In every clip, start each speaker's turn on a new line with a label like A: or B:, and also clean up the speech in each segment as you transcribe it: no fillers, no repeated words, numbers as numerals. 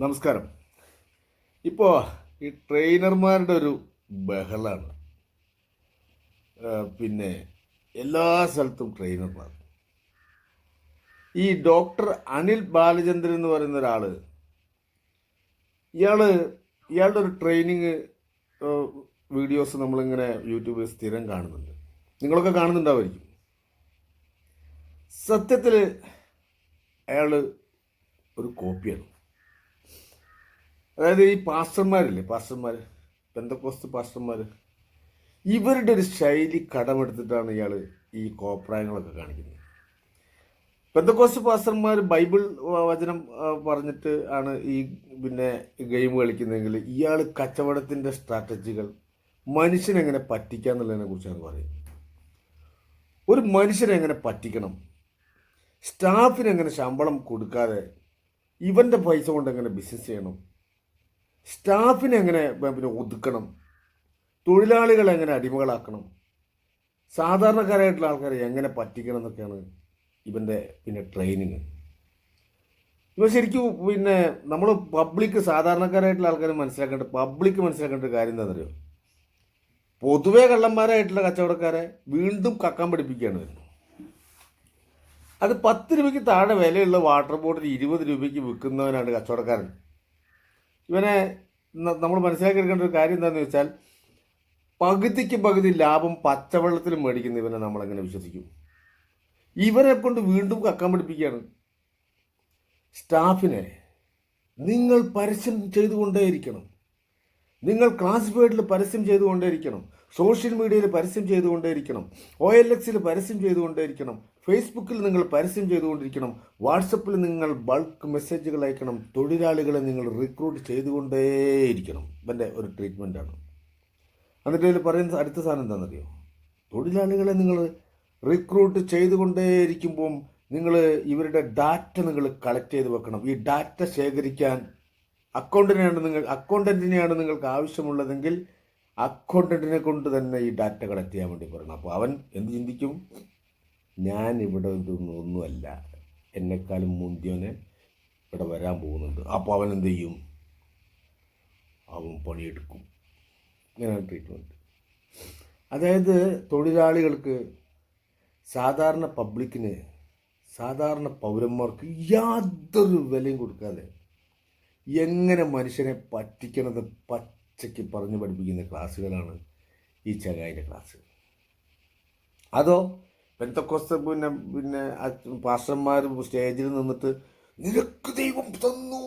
A: നമസ്കാരം. ഇപ്പോൾ ഈ ട്രെയിനർമാരുടെ ഒരു ബഹളാണ്. പിന്നെ എല്ലാ സ്ഥലത്തും ട്രെയിനർമാർ. ഈ ഡോക്ടർ അനിൽ ബാലചന്ദ്രൻ എന്ന് പറയുന്ന ഒരാൾ, ഇയാളുടെ ഒരു ട്രെയിനിങ് വീഡിയോസ് നമ്മളിങ്ങനെ യൂട്യൂബിൽ സ്ഥിരം കാണുന്നുണ്ട്. നിങ്ങളൊക്കെ കാണുന്നുണ്ടാവുമായിരിക്കും. സത്യത്തിൽ അയാൾ ഒരു കോപ്പിയാണ്. അതായത് ഈ പാസ്റ്റർമാരില്ലേ, പെന്തക്കോസ്ത് പാസ്റ്റർമാർ, ഇവരുടെ ഒരു ശൈലി കടമെടുത്തിട്ടാണ് ഇയാൾ ഈ കോപ്രായങ്ങളൊക്കെ കാണിക്കുന്നത്. പെന്തക്കോസ്ത് പാസ്റ്റർമാർ ബൈബിൾ വചനം പറഞ്ഞിട്ട് ആണ് ഈ ഗെയിം കളിക്കുന്നതെങ്കിൽ ഇയാൾ കച്ചവടത്തിൻ്റെ സ്ട്രാറ്റജികൾ മനുഷ്യനെങ്ങനെ പറ്റിക്കുക എന്നുള്ളതിനെ കുറിച്ചാണ് പറയുന്നത്. ഒരു മനുഷ്യനെ എങ്ങനെ പറ്റിക്കണം, സ്റ്റാഫിന് എങ്ങനെ ശമ്പളം കൊടുക്കാതെ ഇവൻ്റെ പൈസ കൊണ്ട് എങ്ങനെ ബിസിനസ് ചെയ്യണം, സ്റ്റാഫിനെ എങ്ങനെ ഒതുക്കണം, തൊഴിലാളികളെ എങ്ങനെ അടിമകളാക്കണം, സാധാരണക്കാരായിട്ടുള്ള ആൾക്കാരെ എങ്ങനെ പറ്റിക്കണം എന്നൊക്കെയാണ് ഇവൻ്റെ ട്രെയിനിങ്. ഇവ ശരിക്കും നമ്മൾ സാധാരണക്കാരായിട്ടുള്ള ആൾക്കാർ പബ്ലിക്ക് മനസ്സിലാക്കേണ്ട ഒരു കാര്യം എന്താണെന്നറിയോ? പൊതുവേ കള്ളന്മാരായിട്ടുള്ള കച്ചവടക്കാരെ വീണ്ടും കക്കാൻ പഠിപ്പിക്കുകയാണ് വരുന്നത്. അത് 10 രൂപയ്ക്ക് താഴെ വിലയുള്ള വാട്ടർ ബോട്ടിൽ 20 രൂപയ്ക്ക് വിൽക്കുന്നവനാണ് കച്ചവടക്കാരൻ. ഇവനെ നമ്മൾ മനസ്സിലാക്കിയെടുക്കേണ്ട ഒരു കാര്യം എന്താണെന്ന് വെച്ചാൽ, പകുതിക്ക് പകുതി ലാഭം പച്ചവെള്ളത്തിൽ മേടിക്കുന്ന ഇവനെ നമ്മളെങ്ങനെ വിശ്വസിക്കും? ഇവരെ കൊണ്ട് വീണ്ടും കക്കാൻ പഠിപ്പിക്കുകയാണ്. സ്റ്റാഫിനെ നിങ്ങൾ പരസ്യം ചെയ്തുകൊണ്ടേയിരിക്കണം, നിങ്ങൾ ക്ലാസിഫൈഡിൽ പരസ്യം ചെയ്തുകൊണ്ടേയിരിക്കണം, സോഷ്യൽ മീഡിയയിൽ പരസ്യം ചെയ്തുകൊണ്ടേയിരിക്കണം, OLX പരസ്യം ചെയ്തുകൊണ്ടേയിരിക്കണം, ഫേസ്ബുക്കിൽ നിങ്ങൾ പരസ്യം ചെയ്തുകൊണ്ടിരിക്കണം, വാട്സപ്പിൽ നിങ്ങൾ ബൾക്ക് മെസ്സേജുകൾ അയക്കണം, തൊഴിലാളികളെ നിങ്ങൾ റിക്രൂട്ട് ചെയ്തുകൊണ്ടേയിരിക്കണം. ഇവൻ്റെ ഒരു ട്രീറ്റ്മെൻറ്റാണ്. എന്നിട്ട് ഇതിൽ പറയുന്ന അടുത്ത സാധനം എന്താണെന്നറിയോ? തൊഴിലാളികളെ നിങ്ങൾ റിക്രൂട്ട് ചെയ്തുകൊണ്ടേയിരിക്കുമ്പം നിങ്ങൾ ഇവരുടെ ഡാറ്റ നിങ്ങൾ കളക്ട് ചെയ്ത് വെക്കണം. ഈ ഡാറ്റ ശേഖരിക്കാൻ അക്കൗണ്ടൻറ്റിനെയാണ് നിങ്ങൾക്ക് ആവശ്യമുള്ളതെങ്കിൽ അക്കൗണ്ടൻറ്റിനെ കൊണ്ട് തന്നെ ഈ ഡാറ്റ കളക്ട് ചെയ്യാൻ വേണ്ടി പറയണം. അപ്പോൾ അവൻ എന്ത് ചിന്തിക്കും? ഞാൻ ഇവിടെ ഒന്നുമല്ല, എന്നെക്കാളും മുന്തിയവനെ ഇവിടെ വരാൻ പോകുന്നുണ്ട്. അപ്പോൾ അവൻ എന്ത് ചെയ്യും? അവൻ പണിയെടുക്കും. ഇങ്ങനെയാണ് ട്രീറ്റ്മെൻറ്റ്. അതായത് തൊഴിലാളികൾക്ക്, സാധാരണ പബ്ലിക്കിന്, സാധാരണ പൗരന്മാർക്ക് യാതൊരു വിലയും കൊടുക്കാതെ എങ്ങനെ മനുഷ്യനെ പറ്റിക്കണത് പച്ചയ്ക്ക് പറഞ്ഞു പഠിപ്പിക്കുന്ന ക്ലാസ്സുകളാണ് ഈ ചകായിൻ്റെ ക്ലാസ്. അതോ പെന്തക്കോസ്ത് പാസ്റ്റർമാർ സ്റ്റേജിൽ നിന്നിട്ട് നിനക്ക് ദൈവം തന്നു,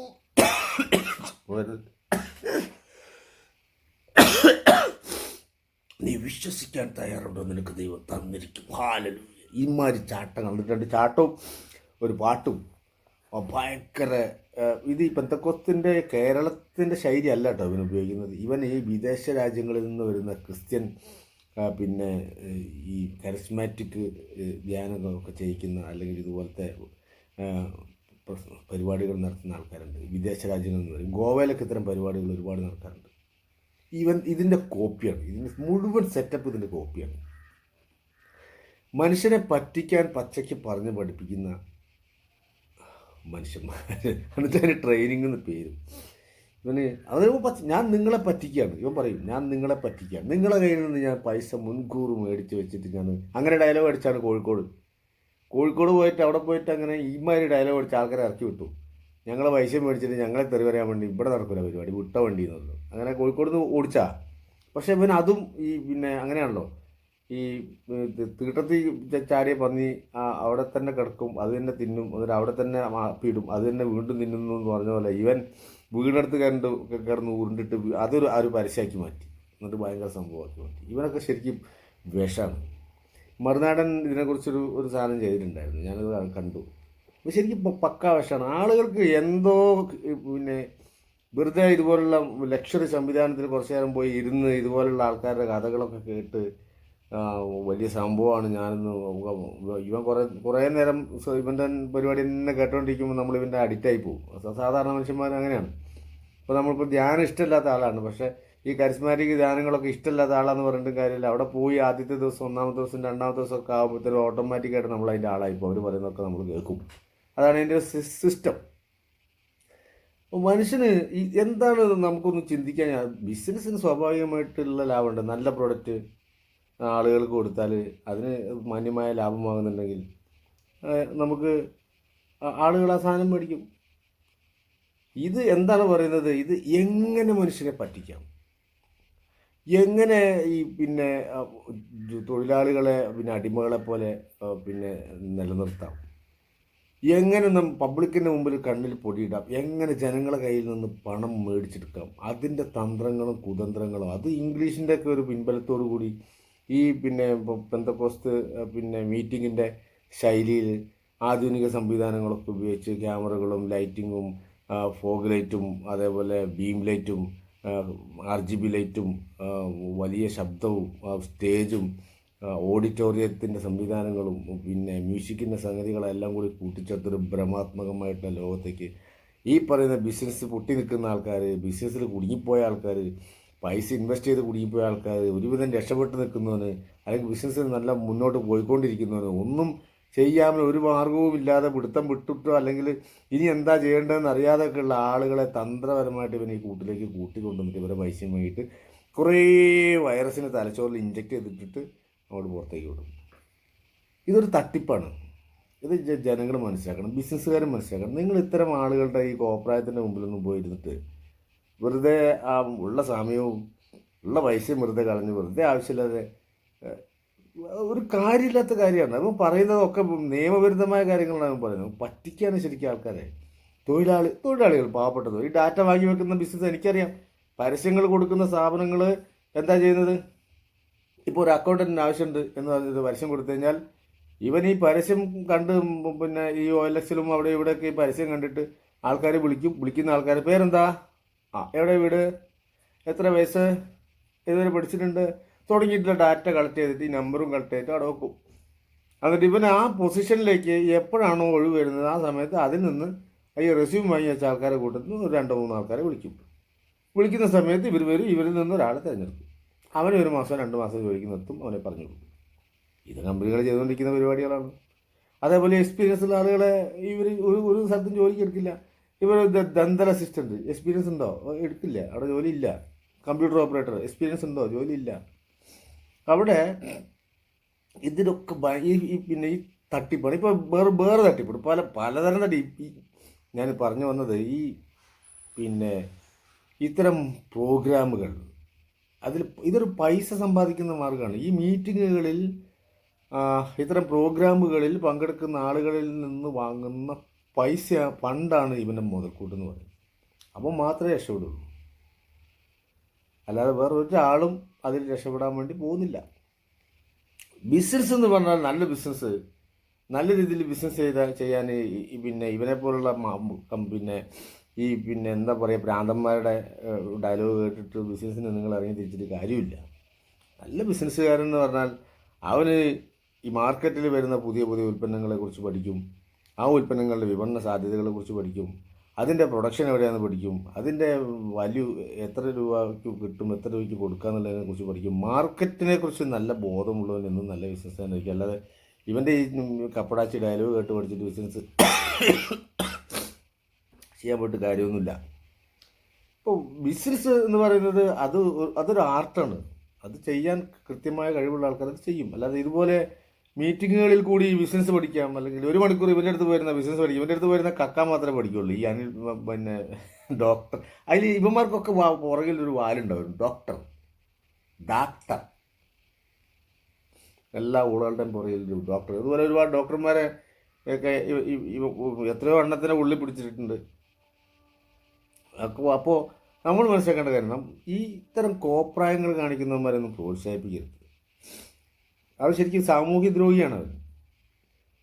A: നീ വിശ്വസിക്കാൻ തയ്യാറുണ്ടോ, നിനക്ക് ദൈവം തന്നിരിക്കും, ഹല്ലേലൂയ, ഇമാതിരി ചാട്ടങ്ങൾ, 2 ചാട്ടവും ഒരു പാട്ടും ഭയങ്കര. ഇത് ഈ പെന്തക്കോസ്തിൻ്റെ കേരളത്തിൻ്റെ ശൈലി അല്ല കേട്ടോ ഇവൻ ഉപയോഗിക്കുന്നത്. ഇവൻ ഈ വിദേശ രാജ്യങ്ങളിൽ നിന്ന് വരുന്ന ക്രിസ്ത്യൻ ഈ കരിസ്മാറ്റിക് ധ്യാനങ്ങളൊക്കെ ചെയ്യിക്കുന്ന, അല്ലെങ്കിൽ ഇതുപോലത്തെ പരിപാടികൾ നടത്തുന്ന ആൾക്കാരുണ്ട് വിദേശ രാജ്യങ്ങളിൽ നിന്ന് വരും. ഗോവയിലൊക്കെ ഇത്തരം പരിപാടികൾ ഒരുപാട് നടക്കാറുണ്ട്. ഇവൻ ഇതിൻ്റെ കോപ്പിയാണ്. ഇതിൻ്റെ മുഴുവൻ സെറ്റപ്പ് ഇതിൻ്റെ കോപ്പിയാണ്. മനുഷ്യനെ പറ്റിക്കാൻ പച്ചയ്ക്ക് പറഞ്ഞ് പഠിപ്പിക്കുന്ന മനുഷ്യന്മാർ. എന്നിട്ട് അതിന് ട്രെയിനിങ് എന്ന് പേരും. ഞാൻ നിങ്ങളെ പറ്റിക്കുകയാണ്. ഇവൻ പറയും, ഞാൻ നിങ്ങളെ പറ്റിക്കുകയാണ്, നിങ്ങളെ കയ്യിൽ നിന്ന് ഞാൻ പൈസ മുൻകൂർ മേടിച്ച് വെച്ചിട്ട് ഞാൻ അങ്ങനെ ഡയലോഗ് അടിച്ചാണ് കോഴിക്കോട് പോയിട്ട് അവിടെ പോയിട്ട് അങ്ങനെ ഈമാതിരി ഡയലോഗ് അടിച്ച് ആൾക്കാരെ ഇറക്കി വിട്ടു. ഞങ്ങളെ പൈസ മേടിച്ചിട്ട് ഞങ്ങളെ തെറി വരാൻ വേണ്ടി ഇവിടെ നടക്കില്ല പരിപാടി, വിട്ട വണ്ടി എന്നുള്ളത്. അങ്ങനെ കോഴിക്കോട് നിന്ന് ഓടിച്ചാ. പക്ഷേ ഇവൻ അതും ഈ അങ്ങനെയാണല്ലോ, ഈ തീട്ടത്തിൽ ചാടിയ പന്നി അവിടെ തന്നെ കിടക്കും, അത് തന്നെ തിന്നും, എന്നിട്ട് അവിടെ തന്നെ അപ്പിയിടും, അത് തന്നെ വീണ്ടും തിന്നുന്നു എന്ന് പറഞ്ഞ പോലെ ഇവൻ വീടെടുത്ത് കിടന്ന് ഉരുണ്ടിട്ട് അതൊരു പരസ്യമാക്കി മാറ്റി, എന്നിട്ട് ഭയങ്കര സംഭവമാക്കി മാറ്റി. ഇവനൊക്കെ ശരിക്കും വിഷമാണ്. മറുനാടൻ ഇതിനെക്കുറിച്ചൊരു സാധനം ചെയ്തിട്ടുണ്ടായിരുന്നു, ഞാനത് കണ്ടു. അപ്പോൾ ശരിക്കും പക്കാ വിഷമാണ്. ആളുകൾക്ക് എന്തോ വെറുതെ ഇതുപോലുള്ള ലക്ഷറി സംവിധാനത്തിൽ കുറച്ച് നേരം പോയി ഇരുന്ന് ഇതുപോലുള്ള ആൾക്കാരുടെ കഥകളൊക്കെ കേട്ട് വലിയ സംഭവമാണ് ഞാനെന്ന്. ഇവൻ കുറേ നേരം ഇവൻ്റെ പരിപാടി തന്നെ കേട്ടോണ്ടിരിക്കുമ്പോൾ നമ്മൾ ഇവൻ്റെ അഡിക്റ്റായി പോകും. സാധാരണ മനുഷ്യന്മാർ അങ്ങനെയാണ്. അപ്പോൾ നമ്മളിപ്പോൾ ധ്യാനം ഇഷ്ടമില്ലാത്ത ആളാണ്, പക്ഷേ ഈ കരിസ്മാറ്റിക് ധ്യാനങ്ങളൊക്കെ ഇഷ്ടമില്ലാത്ത ആളാന്ന് പറഞ്ഞിട്ട് കാര്യമില്ല. അവിടെ പോയി ആദ്യത്തെ ദിവസം, 1ാമത്തെ ദിവസം, 2ാമത്തെ ദിവസമൊക്കെ ആകുമ്പോഴത്തേനും ഓട്ടോമാറ്റിക്കായിട്ട് നമ്മൾ അതിൻ്റെ ആളായിപ്പോൾ അവർ പറയുന്നതൊക്കെ നമ്മൾ കേൾക്കും. അതാണ് അതിൻ്റെ സിസ്റ്റം. മനുഷ്യന് ഈ എന്താണ് നമുക്കൊന്ന് ചിന്തിക്കാൻ, ബിസിനസ്സിന് സ്വാഭാവികമായിട്ടുള്ള ലാഭമുണ്ട്. നല്ല പ്രൊഡക്റ്റ് ആളുകൾക്ക് കൊടുത്താൽ അതിന് മാന്യമായ ലാഭമാകുന്നുണ്ടെങ്കിൽ നമുക്ക് ആളുകൾ ആ സാധനം മേടിക്കും. ഇത് എന്താണ് പറയുന്നത്, ഇത് എങ്ങനെ മനുഷ്യനെ പറ്റിക്കാം, എങ്ങനെ ഈ പിന്നെ തൊഴിലാളികളെ പിന്നെ അടിമകളെ പോലെ പിന്നെ നിലനിർത്താം, എങ്ങനെ പബ്ലിക്കിൻ്റെ മുമ്പിൽ കണ്ണിൽ പൊടിയിടാം, എങ്ങനെ ജനങ്ങളെ കയ്യിൽ നിന്ന് പണം മേടിച്ചെടുക്കാം, അതിൻ്റെ തന്ത്രങ്ങളും കുതന്ത്രങ്ങളും, അത് ഇംഗ്ലീഷിൻ്റെ ഒക്കെ ഒരു പിൻബലത്തോടു കൂടി ഈ പിന്നെ പെന്തക്കോസ്ത് പിന്നെ മീറ്റിങ്ങിൻ്റെ ശൈലിയിൽ ആധുനിക സംവിധാനങ്ങളൊക്കെ ഉപയോഗിച്ച് ക്യാമറകളും ലൈറ്റിങ്ങും ഫോഗ് ലൈറ്റും അതേപോലെ ബീം ലൈറ്റും RGB ലൈറ്റും വലിയ ശബ്ദവും സ്റ്റേജും ഓഡിറ്റോറിയത്തിൻ്റെ സംവിധാനങ്ങളും പിന്നെ മ്യൂസിക്കിൻ്റെ സംഗതികളെല്ലാം കൂടി കൂട്ടിച്ചേർത്തൊരു ഭ്രമാത്മകമായിട്ടുള്ള ലോകത്തേക്ക് ഈ പറയുന്ന ബിസിനസ് പൊട്ടി നിൽക്കുന്ന ആൾക്കാർ, ബിസിനസ്സിൽ കുടുങ്ങിപ്പോയ ആൾക്കാർ, പൈസ ഇൻവെസ്റ്റ് ചെയ്ത് കുടുങ്ങിപ്പോയ ആൾക്കാർ, ഒരുവിധം രക്ഷപ്പെട്ട് നിൽക്കുന്നവന് അല്ലെങ്കിൽ ബിസിനസ്സിൽ നല്ല മുന്നോട്ട് പോയിക്കൊണ്ടിരിക്കുന്നവന് ഒന്നും ചെയ്യാൻ ഒരു മാർഗവും ഇല്ലാതെ പിടുത്തം വിട്ടിട്ടോ അല്ലെങ്കിൽ ഇനി എന്താ ചെയ്യേണ്ടതെന്ന് അറിയാതെയൊക്കെയുള്ള ആളുകളെ തന്ത്രപരമായിട്ട് ഇവൻ ഈ കൂട്ടിലേക്ക് കൂട്ടിക്കൊണ്ടുവന്നിട്ട് ഇവരെ പൈസയും വാങ്ങിയിട്ട് കുറേ വൈറസിന് തലച്ചോറിൽ ഇഞ്ചെക്ട് ചെയ്തിട്ടിട്ട് അങ്ങോട്ട് പുറത്തേക്ക് വിടും. ഇതൊരു തട്ടിപ്പാണ്. ഇത് ജനങ്ങൾ മനസ്സിലാക്കണം, ബിസിനസ്സുകാരും മനസ്സിലാക്കണം. നിങ്ങൾ ഇത്തരം ആളുകളുടെ ഈ കോപ്രായത്തിൻ്റെ മുമ്പിലൊന്നും പോയിരുന്നിട്ട് വെറുതെ ആ ഉള്ള സമയവും ഉള്ള പൈസയും വെറുതെ കളഞ്ഞ് വെറുതെ ആവശ്യമില്ലാതെ ഒരു കാര്യമില്ലാത്ത കാര്യമാണ് അപ്പം പറയുന്നതൊക്കെ നിയമവിരുദ്ധമായ കാര്യങ്ങളാണ് പറയുന്നത്. പറ്റിക്കാണ് ശരിക്കും ആൾക്കാരെ. തൊഴിലാളികൾ പാവപ്പെട്ടത് ഈ ഡാറ്റ വാങ്ങി വെക്കുന്ന ബിസിനസ് എനിക്കറിയാം. പരസ്യങ്ങൾ കൊടുക്കുന്ന സ്ഥാപനങ്ങൾ എന്താ ചെയ്യുന്നത്, ഇപ്പോൾ ഒരു അക്കൗണ്ടൻറ്റിന് ആവശ്യമുണ്ട് എന്ന് പറഞ്ഞത് പരസ്യം കൊടുത്തു കഴിഞ്ഞാൽ ഇവൻ ഈ പരസ്യം കണ്ട് പിന്നെ ഈ OLX-ലും അവിടെ ഇവിടെയൊക്കെ ഈ പരസ്യം കണ്ടിട്ട് ആൾക്കാർ വിളിക്കുന്ന ആൾക്കാർ പേരെന്താ, എവിടെ വീട്, എത്ര വയസ്സ്, ഇതുവരെ പഠിച്ചിട്ടുണ്ട് തുടങ്ങിയിട്ടുള്ള ഡാറ്റ കളക്ട് ചെയ്തിട്ട് ഈ നമ്പറും കളക്ട് ചെയ്തിട്ട് അവിടെ വെക്കും. എന്നിട്ട് ഇവൻ ആ പൊസിഷനിലേക്ക് എപ്പോഴാണോ ഒഴിവ് വരുന്നത് ആ സമയത്ത് അതിൽ നിന്ന് ഈ റെസ്യൂം വാങ്ങി വെച്ച ആൾക്കാരെ കൂട്ടത്തിൽ ഒരു 2-3 ആൾക്കാരെ വിളിക്കുന്ന സമയത്ത് ഇവർ വരും, ഇവരിൽ നിന്ന് ഒരാളെ തിരഞ്ഞെടുക്കും. അവനെ 1 മാസം 2 മാസം ജോലിക്ക് നിർത്തും, അവനെ പറഞ്ഞു കൊടുക്കും. ഇത് കമ്പനികൾ ചെയ്തുകൊണ്ടിരിക്കുന്ന പരിപാടികളാണ്. അതേപോലെ എക്സ്പീരിയൻസ് ഉള്ള ആളുകളെ ഇവർ ഒരു സ്ഥലത്തും ജോലിക്ക് എടുക്കില്ല. ഇവർ ദന്തൽ അസിസ്റ്റൻറ്റ് എക്സ്പീരിയൻസ് ഉണ്ടോ, എടുക്കില്ല, അവിടെ ജോലിയില്ല. കമ്പ്യൂട്ടർ ഓപ്പറേറ്റർ എക്സ്പീരിയൻസ് ഉണ്ടോ, ജോലിയില്ല. അവിടെ ഇതിലൊക്കെ പിന്നെ ഈ തട്ടിപ്പാണ്. ഇപ്പോൾ വേറെ തട്ടിപ്പാണ്, പലതരം തട്ടിപ്പ്. ഞാൻ പറഞ്ഞു വന്നത് ഈ പിന്നെ ഇത്തരം പ്രോഗ്രാമുകൾ, ഇതൊരു പൈസ സമ്പാദിക്കുന്ന മാർഗ്ഗമാണ്. ഈ മീറ്റിങ്ങുകളിൽ ഇത്തരം പ്രോഗ്രാമുകളിൽ പങ്കെടുക്കുന്ന ആളുകളിൽ നിന്ന് വാങ്ങുന്ന ഫണ്ടാണ് ഇവൻ്റെ മുതൽക്കൂട്ടെന്ന് പറയുന്നത്. അപ്പോൾ മാത്രമേ രക്ഷപ്പെടുള്ളൂ, അല്ലാതെ വേറെ ഒരാളും അതിൽ രക്ഷപ്പെടാൻ വേണ്ടി പോകുന്നില്ല. ബിസിനസ് എന്ന് പറഞ്ഞാൽ നല്ല ബിസിനസ്, നല്ല രീതിയിൽ ബിസിനസ് ചെയ്യാൻ പിന്നെ ഇവനെ പോലുള്ള പിന്നെ ഈ പിന്നെ എന്താ പറയുക ഭ്രാന്തന്മാരുടെ ഡയലോഗ് കേട്ടിട്ട് ബിസിനസ്സിന് നിങ്ങൾ ഇറങ്ങി തിരിച്ചിട്ട് കാര്യമില്ല. നല്ല ബിസിനസ്സുകാരൻ എന്ന് പറഞ്ഞാൽ അവന് ഈ മാർക്കറ്റിൽ വരുന്ന പുതിയ ഉൽപ്പന്നങ്ങളെക്കുറിച്ച് പഠിക്കും, ആ ഉൽപ്പന്നങ്ങളുടെ വിപണന സാധ്യതകളെക്കുറിച്ച് പഠിക്കും, അതിൻ്റെ പ്രൊഡക്ഷൻ എവിടെയാണെന്ന് പഠിക്കും, അതിൻ്റെ വാല്യൂ എത്ര രൂപയ്ക്ക് കിട്ടും, എത്ര രൂപയ്ക്ക് കൊടുക്കുക എന്നുള്ളതിനെക്കുറിച്ച് പഠിക്കും. മാർക്കറ്റിനെ കുറിച്ച് നല്ല ബോധമുള്ളവൻ എന്നും നല്ല ബിസിനസ് ആയിരിക്കും. അല്ലാതെ ഇവൻ്റെ ഈ കപ്പടാച്ചി ഡയലോഗ് കേട്ട് പഠിച്ചിട്ട് ബിസിനസ് ചെയ്യാൻ പോയിട്ട് കാര്യമൊന്നുമില്ല. ഇപ്പോൾ ബിസിനസ് എന്ന് പറയുന്നത് അതൊരു ആർട്ടാണ്. അത് ചെയ്യാൻ കൃത്യമായ കഴിവുള്ള ആൾക്കാർ അത് ചെയ്യും. അല്ലാതെ ഇതുപോലെ മീറ്റിങ്ങുകളിൽ കൂടി ബിസിനസ് പഠിക്കാം, അല്ലെങ്കിൽ 1 മണിക്കൂർ ഇവൻ്റെ അടുത്ത് വരുന്ന ബിസിനസ് പഠിക്കും, ഇവൻ്റെ അടുത്ത് വരുന്ന കക്ക മാത്രമേ പഠിക്കുള്ളൂ. ഈ പിന്നെ ഡോക്ടർ, അതിൽ ഇവന്മാർക്കൊക്കെ പുറകിൽ ഒരു വാലുണ്ടാവും, ഡോക്ടർ എല്ലാ ഊളുകളുടെയും പുറകിൽ ഒരു ഡോക്ടർ. അതുപോലെ ഒരുപാട് ഡോക്ടർമാരെ ഒക്കെ എത്രയോ എണ്ണത്തിനെ ഉള്ളിൽ പിടിച്ചിട്ടുണ്ട്. അപ്പോൾ നമ്മൾ മനസ്സിലാക്കേണ്ട കാര്യം, ഈ ഇത്തരം കോപ്രായങ്ങൾ കാണിക്കുന്നവന്മാരൊന്നും പ്രോത്സാഹിപ്പിക്കരുത്. അവർ ശരിക്കും സാമൂഹ്യ ദ്രോഹിയാണ് അവർ.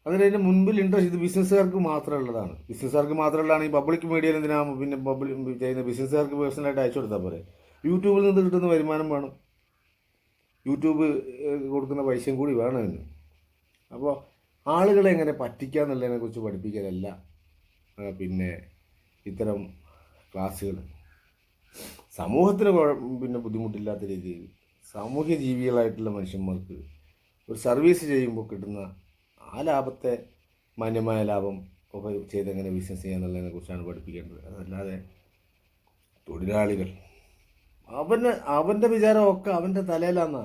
A: അതിൻ്റെ മുൻപിൽ ഇൻട്രസ്റ്റ് ഇത് ബിസിനസ്സുകാർക്ക് മാത്രമുള്ളതാണ്. ഈ പബ്ലിക് മീഡിയയിൽ എന്തിനാ പിന്നെ പബ്ലിക് ചെയ്യുന്ന ബിസിനസ്സുകാർക്ക് പേഴ്സണലായിട്ട് അയച്ചു കൊടുത്താൽ പോരെ. യൂട്യൂബിൽ നിന്ന് കിട്ടുന്ന വരുമാനം വേണം, യൂട്യൂബ് കൊടുക്കുന്ന പൈസയും കൂടി വേണം എന്ന്. അപ്പോൾ ആളുകളെ എങ്ങനെ പറ്റിക്കുക എന്നുള്ളതിനെക്കുറിച്ച് പഠിപ്പിക്കലല്ല പിന്നെ ഇത്തരം ക്ലാസ്സുകൾ. സമൂഹത്തിന് പിന്നെ ബുദ്ധിമുട്ടില്ലാത്ത രീതിയിൽ സാമൂഹ്യ ജീവികളായിട്ടുള്ള മനുഷ്യന്മാർക്ക് ഒരു സർവീസ് ചെയ്യുമ്പോൾ കിട്ടുന്ന ആ ലാഭത്തെ മാന്യമായ ലാഭം ഒക്കെ ചെയ്തെങ്ങനെ ബിസിനസ് ചെയ്യുക എന്നുള്ളതിനെ കുറിച്ചാണ് പഠിപ്പിക്കേണ്ടത്. അതല്ലാതെ തൊഴിലാളികൾ അവൻ്റെ വിചാരമൊക്കെ അവൻ്റെ തലയിലാന്നാ.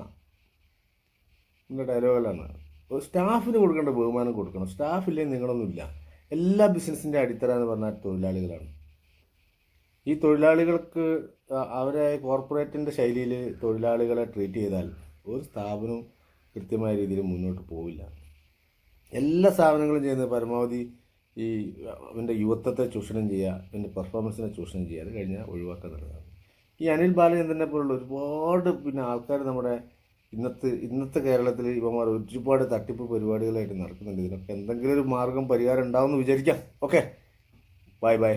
A: എൻ്റെ ഡയലോഗിലാണ്. ഒരു സ്റ്റാഫിന് കൊടുക്കേണ്ട ബഹുമാനം കൊടുക്കണം. സ്റ്റാഫില്ലേ നിങ്ങളൊന്നുമില്ല. എല്ലാ ബിസിനസ്സിൻ്റെ അടിത്തറ എന്ന് പറഞ്ഞാൽ തൊഴിലാളികളാണ്. ഈ തൊഴിലാളികൾക്ക് അവരെ കോർപ്പറേറ്റിൻ്റെ ശൈലിയിൽ തൊഴിലാളികളെ ട്രീറ്റ് ചെയ്താൽ ഒരു സ്ഥാപനവും കൃത്യമായ രീതിയിൽ മുന്നോട്ട് പോവില്ല. എല്ലാ സ്ഥാപനങ്ങളും ചെയ്യുന്നത് പരമാവധി ഈ അവൻ്റെ യുവത്വത്തെ ചൂഷണം ചെയ്യുക, അവൻ്റെ പെർഫോമൻസിനെ ചൂഷണം ചെയ്യുക, അത് കഴിഞ്ഞാൽ ഒഴിവാക്കാൻ നല്ലതാണ്. ഈ അനിൽ ബാലചന്ദ്രനെ പോലുള്ള ഒരുപാട് ആൾക്കാർ നമ്മുടെ ഇന്നത്തെ കേരളത്തിൽ ഇവന്മാർ ഒരുപാട് തട്ടിപ്പ് പരിപാടികളായിട്ട് നടക്കുന്നുണ്ട്. ഇതിനൊക്കെ എന്തെങ്കിലും ഒരു മാർഗം പരിഹാരം ഉണ്ടാവുമെന്ന് വിചാരിക്കാം. Okay, bye bye.